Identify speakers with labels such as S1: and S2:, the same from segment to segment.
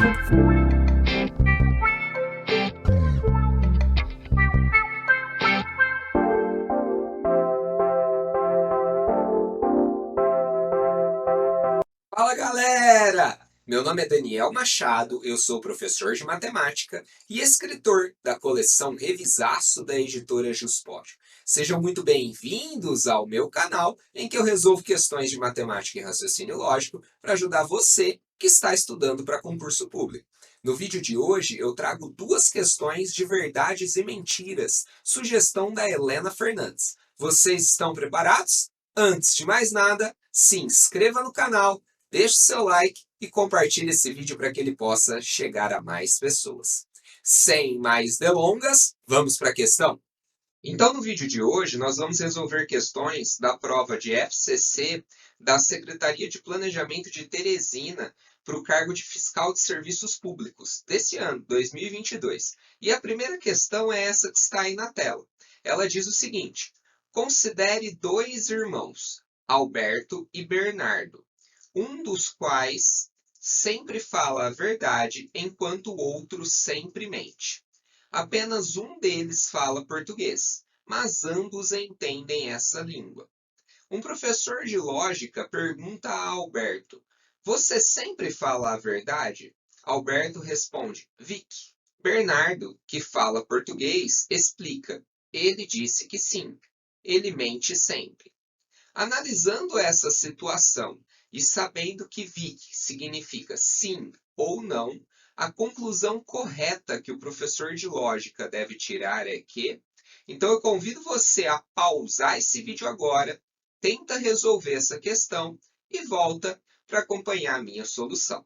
S1: Fala galera! Meu nome é Daniel Machado, eu sou professor de matemática e escritor da coleção Revisaço da editora Juspódio. Sejam muito bem-vindos ao meu canal, em que eu resolvo questões de matemática e raciocínio lógico para ajudar você que está estudando para concurso público. No vídeo de hoje eu trago duas questões de verdades e mentiras, sugestão da Helena Fernandes. Vocês estão preparados? Antes de mais nada, se inscreva no canal, deixe seu like e compartilhe esse vídeo para que ele possa chegar a mais pessoas. Sem mais delongas, vamos para a questão? Então, no vídeo de hoje, nós vamos resolver questões da prova de FCC da Secretaria de Planejamento de Teresina para o cargo de Fiscal de Serviços Públicos desse ano, 2022. E a primeira questão é essa que está aí na tela. Ela diz o seguinte: considere dois irmãos, Alberto e Bernardo, um dos quais sempre fala a verdade, enquanto o outro sempre mente. Apenas um deles fala português, mas ambos entendem essa língua. Um professor de lógica pergunta a Alberto: você sempre fala a verdade? Alberto responde: Vic. Bernardo, que fala português, explica: ele disse que sim. Ele mente sempre. Analisando essa situação e sabendo que Vic significa sim ou não, a conclusão correta que o professor de lógica deve tirar é que... Então eu convido você a pausar esse vídeo agora, tenta resolver essa questão e volta para acompanhar a minha solução.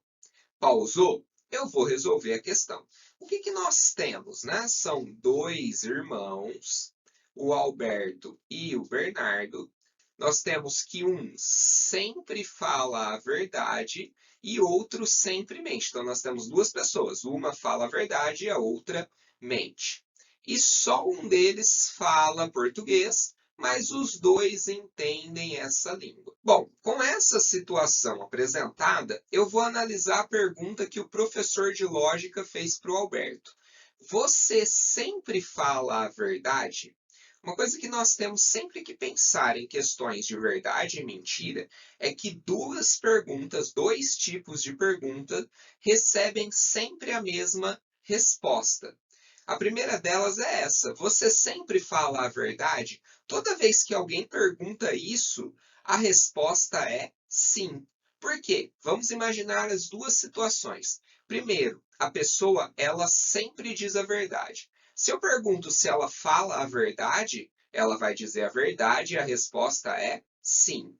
S1: Pausou? Eu vou resolver a questão. O que nós temos, né? São dois irmãos, o Alberto e o Bernardo. Nós temos que um sempre fala a verdade e outro sempre mente. Então, nós temos duas pessoas. Uma fala a verdade e a outra mente. E só um deles fala português, mas os dois entendem essa língua. Bom, com essa situação apresentada, eu vou analisar a pergunta que o professor de lógica fez para o Alberto. Você sempre fala a verdade? Uma coisa que nós temos sempre que pensar em questões de verdade e mentira é que duas perguntas, dois tipos de pergunta, recebem sempre a mesma resposta. A primeira delas é essa: você sempre fala a verdade? Toda vez que alguém pergunta isso, a resposta é sim. Por quê? Vamos imaginar as duas situações. Primeiro, a pessoa, ela sempre diz a verdade. Se eu pergunto se ela fala a verdade, ela vai dizer a verdade e a resposta é sim.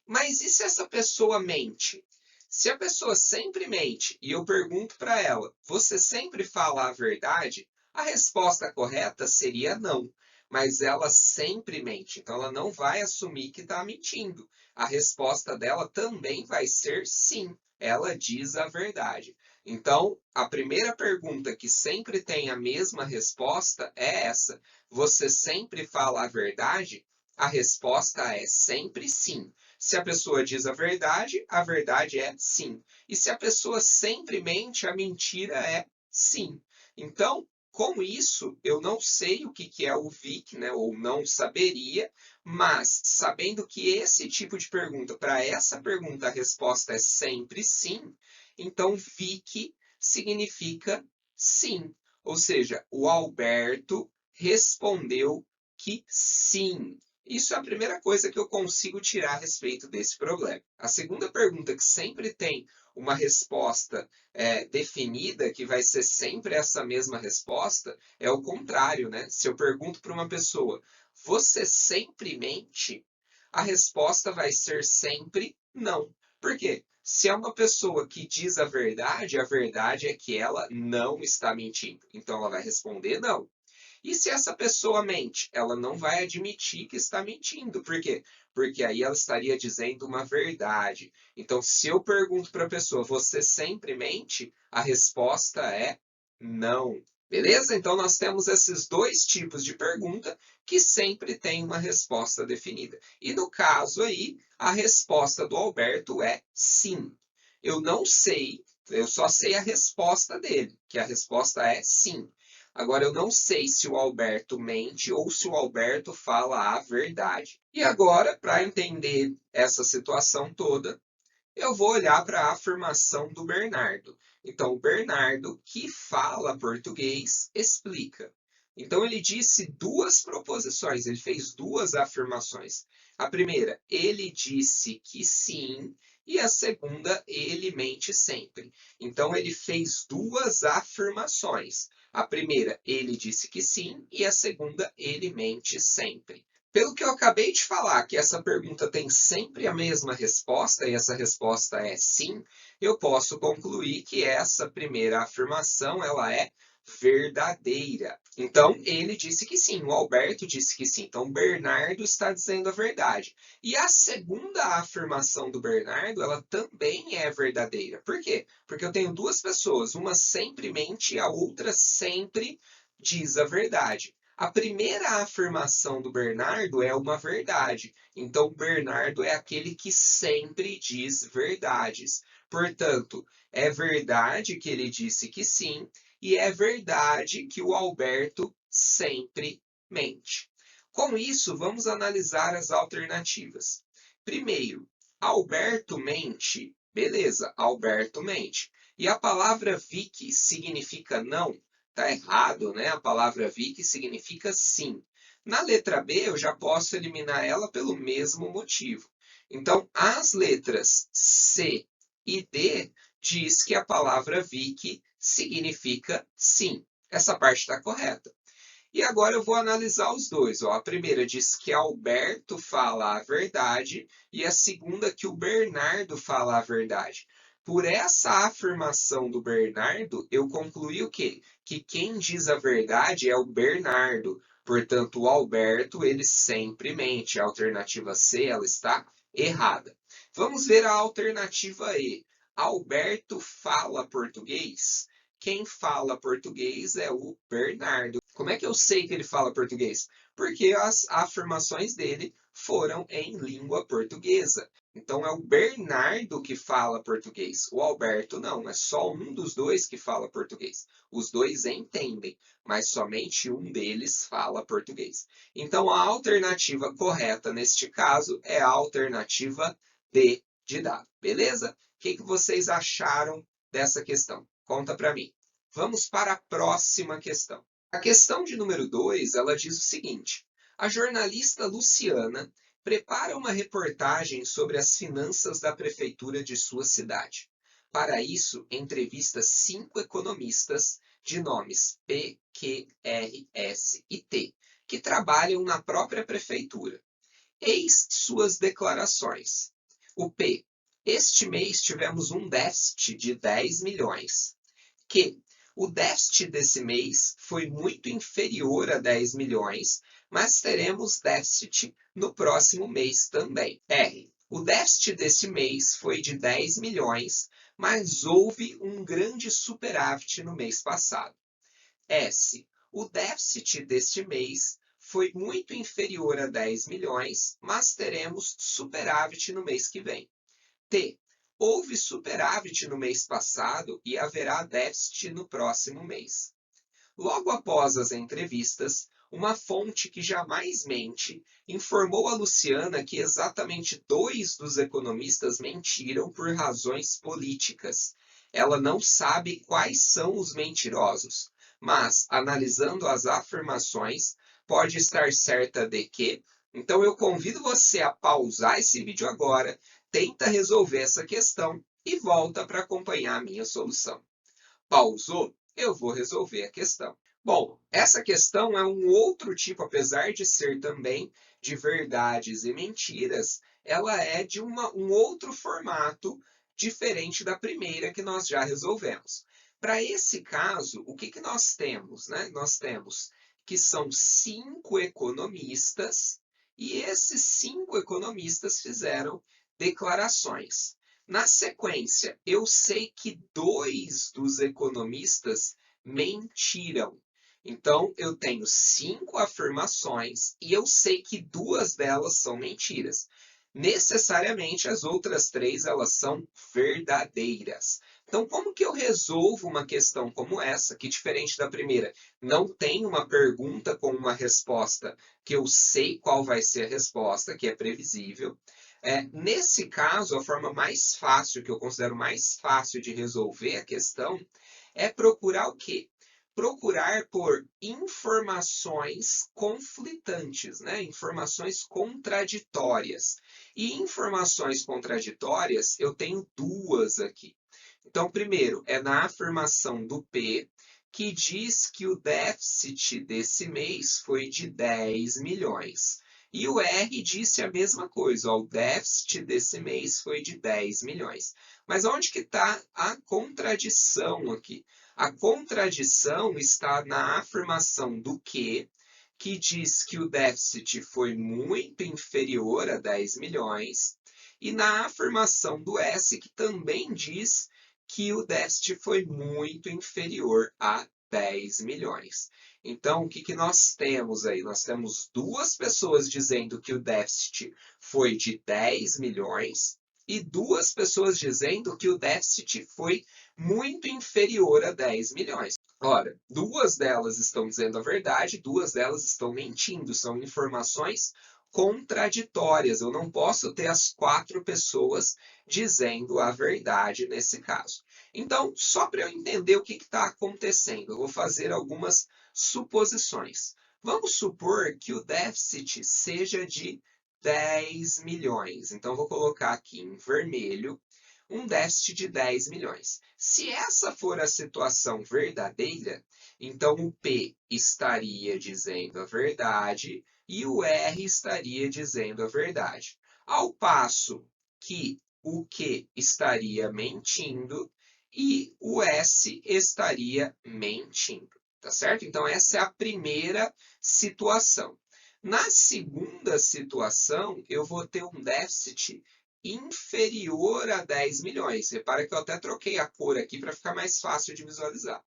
S1: Mas e se essa pessoa mente? Se a pessoa sempre mente e eu pergunto para ela, você sempre fala a verdade? A resposta correta seria não. Mas ela sempre mente, então ela não vai assumir que está mentindo. A resposta dela também vai ser sim. Ela diz a verdade. Então, a primeira pergunta que sempre tem a mesma resposta é essa: você sempre fala a verdade? A resposta é sempre sim. Se a pessoa diz a verdade é sim. E se a pessoa sempre mente, a mentira é sim. Então, com isso, eu não sei o que é o Vic, né, ou não saberia, mas sabendo que esse tipo de pergunta, para essa pergunta a resposta é sempre sim, então Vic significa sim. Ou seja, o Alberto respondeu que sim. Isso é a primeira coisa que eu consigo tirar a respeito desse problema. A segunda pergunta, que sempre tem uma resposta definida, que vai ser sempre essa mesma resposta, é o contrário, né? Se eu pergunto para uma pessoa, você sempre mente? A resposta vai ser sempre não. Por quê? Se é uma pessoa que diz a verdade é que ela não está mentindo. Então ela vai responder não. E se essa pessoa mente? Ela não vai admitir que está mentindo. Por quê? Porque aí ela estaria dizendo uma verdade. Então, se eu pergunto para a pessoa, você sempre mente? A resposta é não. Beleza? Então, nós temos esses dois tipos de pergunta que sempre tem uma resposta definida. E no caso aí, a resposta do Alberto é sim. Eu não sei Eu só sei a resposta dele, que a resposta é sim. Agora, eu não sei se o Alberto mente ou se o Alberto fala a verdade. E agora, para entender essa situação toda, eu vou olhar para a afirmação do Bernardo. Então, o Bernardo, que fala português, explica. Então, ele disse duas proposições, ele fez duas afirmações. A primeira, ele disse que sim, e a segunda, ele mente sempre. Então, ele fez duas afirmações. A primeira, ele disse que sim, e a segunda, ele mente sempre. Pelo que eu acabei de falar, que essa pergunta tem sempre a mesma resposta, e essa resposta é sim, eu posso concluir que essa primeira afirmação ela é verdadeira. Então, ele disse que sim, o Alberto disse que sim. Então, o Bernardo está dizendo a verdade. E a segunda afirmação do Bernardo, ela também é verdadeira. Por quê? Porque eu tenho duas pessoas, uma sempre mente e a outra sempre diz a verdade. A primeira afirmação do Bernardo é uma verdade. Então, o Bernardo é aquele que sempre diz verdades. Portanto, é verdade que ele disse que sim, e é verdade que o Alberto sempre mente. Com isso, vamos analisar as alternativas. Primeiro, Alberto mente. Beleza, Alberto mente. E a palavra Vicky significa não? Tá errado, né? A palavra Vicky significa sim. Na letra B, eu já posso eliminar ela pelo mesmo motivo. Então, as letras C e D diz que a palavra Vicky significa sim. Essa parte está correta. E agora eu vou analisar os dois. Ó. A primeira diz que Alberto fala a verdade e a segunda que o Bernardo fala a verdade. Por essa afirmação do Bernardo, eu concluí o quê? Que quem diz a verdade é o Bernardo. Portanto, o Alberto, ele sempre mente. A alternativa C, ela está errada. Vamos ver a alternativa E. Alberto fala português? Quem fala português é o Bernardo. Como é que eu sei que ele fala português? Porque as afirmações dele foram em língua portuguesa. Então é o Bernardo que fala português. O Alberto não, é só um dos dois que fala português. Os dois entendem, mas somente um deles fala português. Então a alternativa correta neste caso é a alternativa D de dado. Beleza? O que vocês acharam dessa questão? Conta para mim. Vamos para a próxima questão. A questão de número 2, ela diz o seguinte: a jornalista Luciana prepara uma reportagem sobre as finanças da prefeitura de sua cidade. Para isso, entrevista 5 economistas de nomes P, Q, R, S e T, que trabalham na própria prefeitura. Eis suas declarações. O P: este mês tivemos um déficit de 10 milhões. Q: o déficit desse mês foi muito inferior a 10 milhões, mas teremos déficit no próximo mês também. R: o déficit desse mês foi de 10 milhões, mas houve um grande superávit no mês passado. S: o déficit deste mês foi muito inferior a 10 milhões, mas teremos superávit no mês que vem. T: houve superávit no mês passado e haverá déficit no próximo mês. Logo após as entrevistas, uma fonte que jamais mente informou a Luciana que exatamente 2 dos economistas mentiram por razões políticas. Ela não sabe quais são os mentirosos, mas, analisando as afirmações, pode estar certa de que. Então, eu convido você a pausar esse vídeo agora, tenta resolver essa questão e volta para acompanhar a minha solução. Pausou? Eu vou resolver a questão. Bom, essa questão é um outro tipo, apesar de ser também de verdades e mentiras, ela é de um outro formato diferente da primeira que nós já resolvemos. Para esse caso, o que nós temos? Né? Nós temos que são 5 economistas e esses 5 economistas fizeram declarações. Na sequência, eu sei que 2 dos economistas mentiram. Então, eu tenho 5 afirmações e eu sei que 2 delas são mentiras. necessariamente as outras três elas são verdadeiras. Então, como que eu resolvo uma questão como essa, que diferente da primeira, não tem uma pergunta com uma resposta que eu sei qual vai ser a resposta, que é previsível. Nesse caso, a forma mais fácil, que eu considero mais fácil de resolver a questão, é procurar o quê? Procurar por informações conflitantes, né? Informações contraditórias. E informações contraditórias, eu tenho duas aqui. Então, primeiro, é na afirmação do P, que diz que o déficit desse mês foi de 10 milhões. E o R disse a mesma coisa, ó, o déficit desse mês foi de 10 milhões. Mas onde que está a contradição aqui? A contradição está na afirmação do que diz que o déficit foi muito inferior a 10 milhões, e na afirmação do S, que também diz que o déficit foi muito inferior a 10 milhões. Então, o que nós temos aí? Nós temos duas pessoas dizendo que o déficit foi de 10 milhões e duas pessoas dizendo que o déficit foi muito inferior a 10 milhões. Ora, duas delas estão dizendo a verdade, duas delas estão mentindo, são informações contraditórias. Eu não posso ter as quatro pessoas dizendo a verdade nesse caso. Então, só para eu entender o que está acontecendo, eu vou fazer algumas suposições. Vamos supor que o déficit seja de 10 milhões. Então, vou colocar aqui em vermelho um déficit de 10 milhões. Se essa for a situação verdadeira, então o P estaria dizendo a verdade e o R estaria dizendo a verdade. Ao passo que o Q estaria mentindo e o S estaria mentindo, tá certo? Então essa é a primeira situação. Na segunda situação, eu vou ter um déficit inferior a 10 milhões. Repara que eu até troquei a cor aqui para ficar mais fácil de visualizar.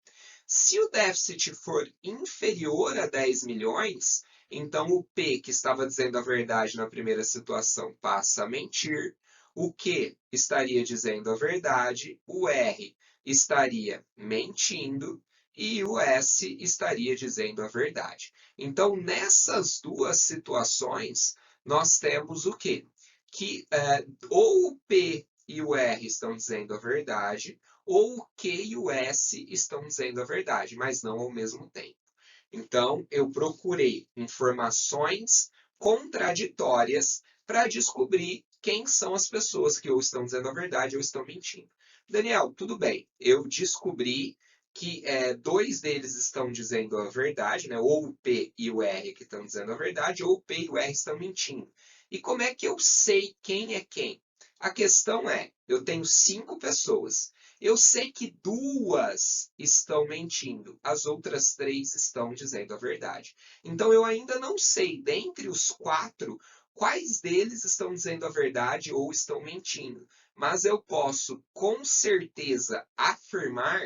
S1: Se o déficit for inferior a 10 milhões, então o P, que estava dizendo a verdade na primeira situação, passa a mentir. O Q estaria dizendo a verdade, o R estaria mentindo e o S estaria dizendo a verdade. Então, nessas duas situações, nós temos o quê? Que ou o P e o R estão dizendo a verdade, ou o Q e o S estão dizendo a verdade, mas não ao mesmo tempo. Então, eu procurei informações contraditórias para descobrir quem são as pessoas que ou estão dizendo a verdade ou estão mentindo. Daniel, tudo bem, eu descobri que dois deles estão dizendo a verdade, né? Ou o P e o R que estão dizendo a verdade, ou o P e o R estão mentindo. E como é que eu sei quem é quem? A questão é, eu tenho 5 pessoas. Eu sei que duas estão mentindo, as outras 3 estão dizendo a verdade. Então eu ainda não sei, dentre os 4, quais deles estão dizendo a verdade ou estão mentindo. Mas eu posso com certeza afirmar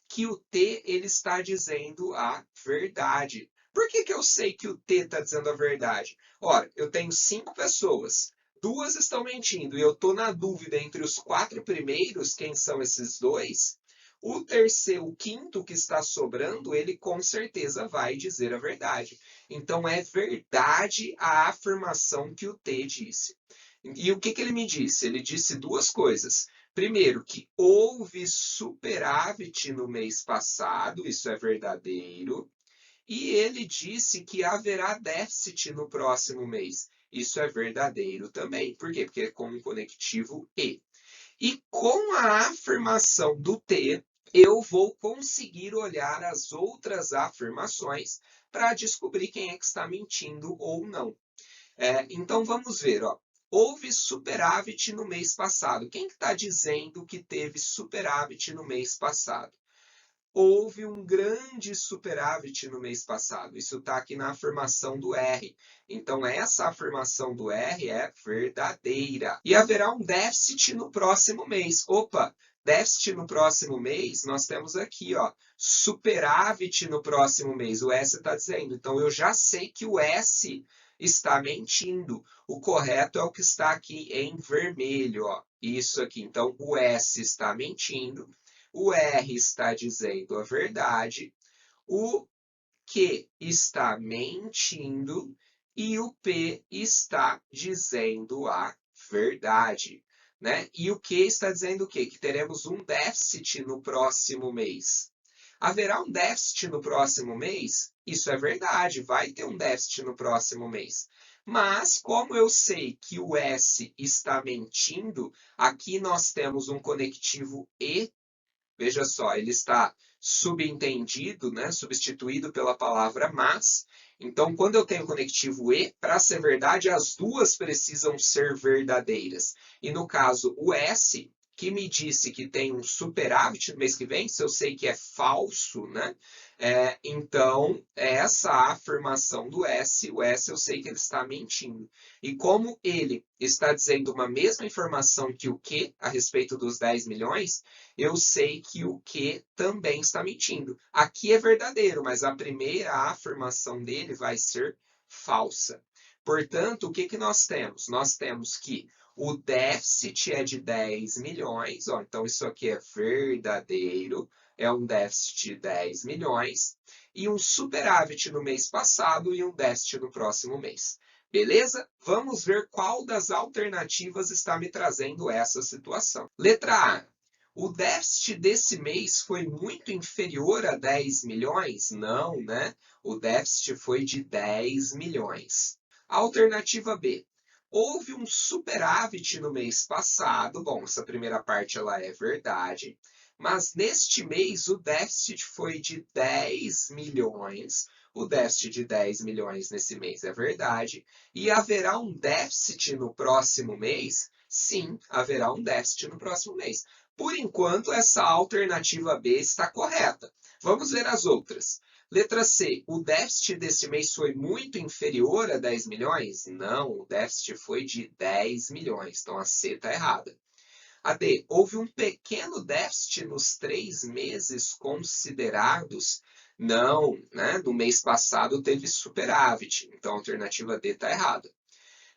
S1: que o T ele está dizendo a verdade. Por que eu sei que o T está dizendo a verdade? Ora, eu tenho 5 pessoas. Duas estão mentindo e eu estou na dúvida entre os 4 primeiros, quem são esses dois. O terceiro, o quinto que está sobrando, ele com certeza vai dizer a verdade. Então é verdade a afirmação que o T disse. E o que ele me disse? Ele disse duas coisas. Primeiro, que houve superávit no mês passado, isso é verdadeiro. E ele disse que haverá déficit no próximo mês. Isso é verdadeiro também. Por quê? Porque é com o conectivo e. E com a afirmação do T, eu vou conseguir olhar as outras afirmações para descobrir quem é que está mentindo ou não. Então vamos ver, ó. Houve superávit no mês passado. Quem está dizendo que teve superávit no mês passado? Houve um grande superávit no mês passado. Isso está aqui na afirmação do R. Então, essa afirmação do R é verdadeira. E haverá um déficit no próximo mês. Opa, déficit no próximo mês, nós temos aqui, ó, superávit no próximo mês. O S está dizendo. Então, eu já sei que o S está mentindo. O correto é o que está aqui em vermelho, ó. Isso aqui. Então, o S está mentindo, o R está dizendo a verdade, o Q está mentindo e o P está dizendo a verdade, né? E o Q está dizendo o quê? Que teremos um déficit no próximo mês. Haverá um déficit no próximo mês? Isso é verdade, vai ter um déficit no próximo mês. Mas, como eu sei que o S está mentindo, aqui nós temos um conectivo E. Veja só, ele está subentendido, né, substituído pela palavra mas. Então, quando eu tenho conectivo e, para ser verdade, as duas precisam ser verdadeiras. E no caso, o S, que me disse que tem um superávit no mês que vem, se eu sei que é falso, né? Então, essa afirmação do S, o S eu sei que ele está mentindo. E como ele está dizendo uma mesma informação que o Q a respeito dos 10 milhões, eu sei que o Q também está mentindo. Aqui é verdadeiro, mas a primeira afirmação dele vai ser falsa. Portanto, o que, que nós temos? Nós temos que o déficit é de 10 milhões, ó, então isso aqui é verdadeiro, é um déficit de 10 milhões, e um superávit no mês passado e um déficit no próximo mês. Beleza? Vamos ver qual das alternativas está me trazendo essa situação. Letra A. O déficit desse mês foi muito inferior a 10 milhões? Não, né? O déficit foi de 10 milhões. Alternativa B. Houve um superávit no mês passado. Bom, essa primeira parte ela é verdade. Mas neste mês o déficit foi de 10 milhões. O déficit de 10 milhões nesse mês é verdade. E haverá um déficit no próximo mês? Sim, haverá um déficit no próximo mês. Por enquanto, essa alternativa B está correta. Vamos ver as outras. Letra C. O déficit deste mês foi muito inferior a 10 milhões? Não, o déficit foi de 10 milhões. Então, a C está errada. A D. Houve um pequeno déficit nos 3 meses considerados? Não, né? No mês passado teve superávit. Então, a alternativa D está errada.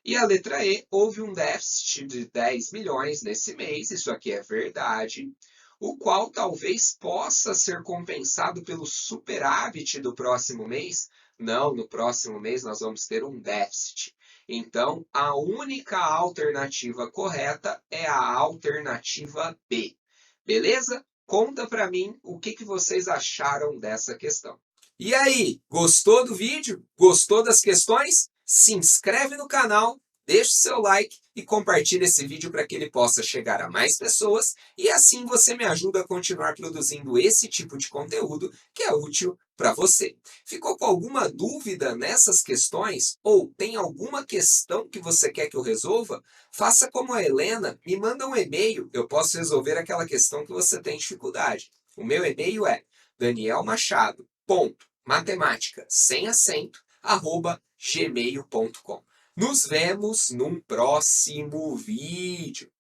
S1: E a letra E, houve um déficit de 10 milhões nesse mês, isso aqui é verdade, o qual talvez possa ser compensado pelo superávit do próximo mês. Não, no próximo mês nós vamos ter um déficit. Então, a única alternativa correta é a alternativa B. Beleza? Conta para mim o que vocês acharam dessa questão. E aí, gostou do vídeo? Gostou das questões? Se inscreve no canal, deixa o seu like e compartilha esse vídeo para que ele possa chegar a mais pessoas e assim você me ajuda a continuar produzindo esse tipo de conteúdo que é útil para você. Ficou com alguma dúvida nessas questões ou tem alguma questão que você quer que eu resolva? Faça como a Helena, me manda um e-mail, eu posso resolver aquela questão que você tem dificuldade. O meu e-mail é danielmachado.matemática sem acento, @gmail.com. Nos vemos num próximo vídeo.